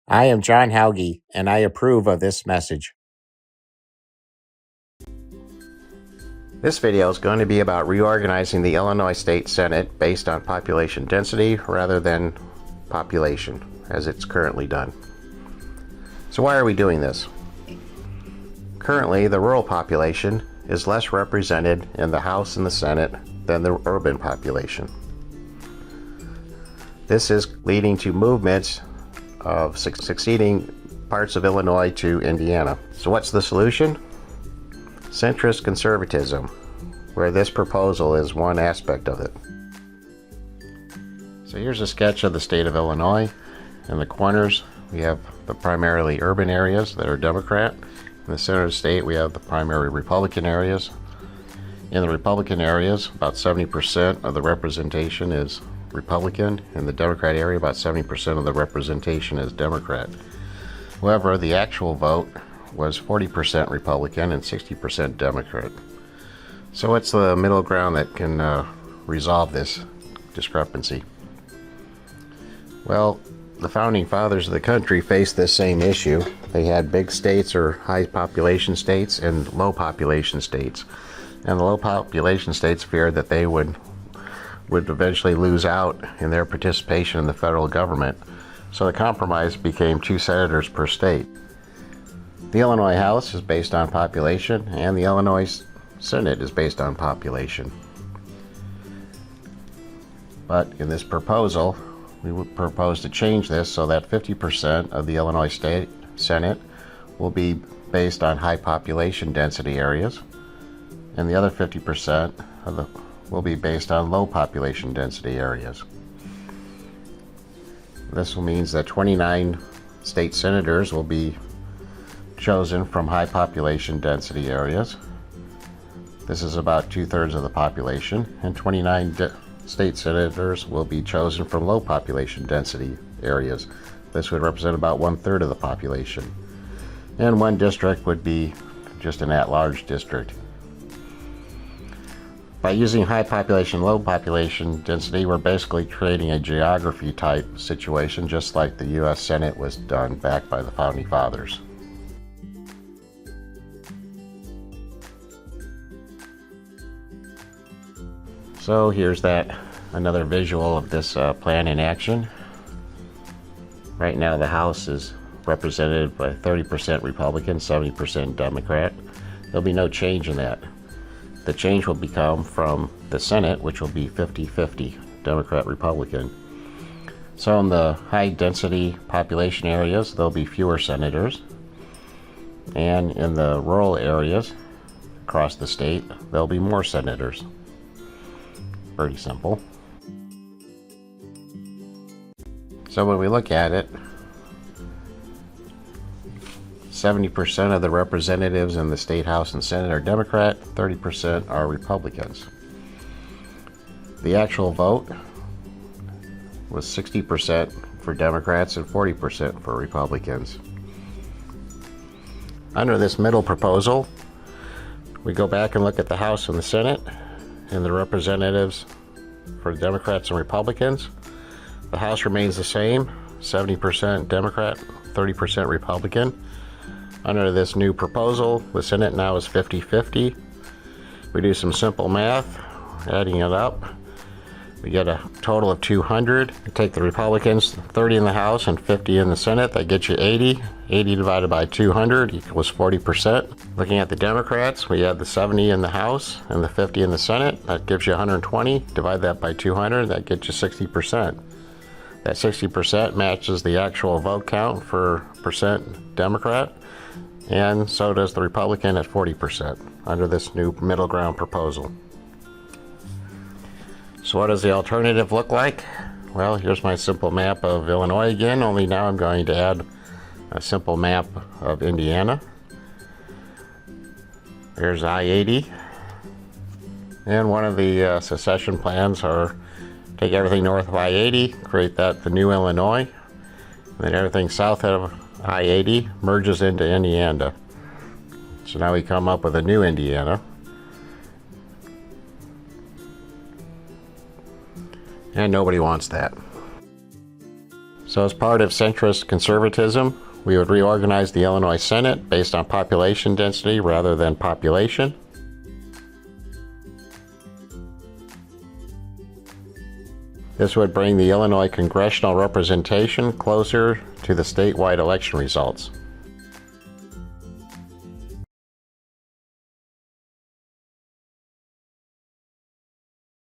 I am John Hauge, and I approve of this message. This video is going to be about reorganizing the Illinois State Senate based on population density rather than population, as it's currently done. So why are we doing this? Currently, the rural population is less represented in the House and the Senate than the urban population. This is leading to movements of succeeding parts of Illinois to Indiana. So what's the solution? Centrist conservatism, where this proposal is one aspect of it. So here's a sketch of the state of Illinois. In the corners, we have the primarily urban areas that are Democrat. In the center of the state, we have the primary Republican areas. In the Republican areas, about 70% of the representation is Republican. In the Democrat area, about 70% of the representation is Democrat. However, the actual vote was 40% Republican and 60% Democrat. So what's the middle ground that can resolve this discrepancy? Well, the founding fathers of the country faced this same issue. They had big states or high population states and low population states. And the low population states feared that they would eventually lose out in their participation in the federal government. So the compromise became 2 senators per state. The Illinois House is based on population, and the Illinois Senate is based on population. But in this proposal, we would propose to change this so that 50% of the Illinois State Senate will be based on high population density areas, and the other 50% will be based on low population density areas. This means that 29 state senators will be chosen from high population density areas. This is about 2/3 of the population, and 29 state senators will be chosen from low population density areas. This would represent about 1/3 of the population. And one district would be just an at-large district. By using high population, low population density, we're basically creating a geography type situation, just like the U.S. Senate was done back by the founding fathers. So here's another visual of this plan in action. Right now the House is represented by 30% Republican, 70% Democrat. There'll be no change in that. The change will become from the Senate, which will be 50-50, Democrat-Republican. So in the high-density population areas, there'll be fewer senators. And in the rural areas across the state, there'll be more senators. Pretty simple. So when we look at it, 70% of the representatives in the State House and Senate are Democrat, 30% are Republicans. The actual vote was 60% for Democrats and 40% for Republicans. Under this middle proposal, we go back and look at the House and the Senate and the representatives for Democrats and Republicans. The House remains the same, 70% Democrat, 30% Republican. Under this new proposal, the Senate now is 50-50. We do some simple math, adding it up. We get a total of 200. We take the Republicans, 30 in the House and 50 in the Senate. That gets you 80. 80 divided by 200 equals 40%. Looking at the Democrats, we have the 70 in the House and the 50 in the Senate. That gives you 120. Divide that by 200, that gets you 60%. That 60% matches the actual vote count for percent Democrat, and so does the Republican at 40% under this new middle ground proposal. So what does the alternative look like? Well, here's my simple map of Illinois again, only now I'm going to add a simple map of Indiana. There's I-80. And one of the secession plans are take everything north of I-80, create that the new Illinois, and then everything south of I-80 merges into Indiana. So now we come up with a new Indiana. And nobody wants that. So as part of centrist conservatism, we would reorganize the Illinois Senate based on population density rather than population. This would bring the Illinois congressional representation closer to the statewide election results.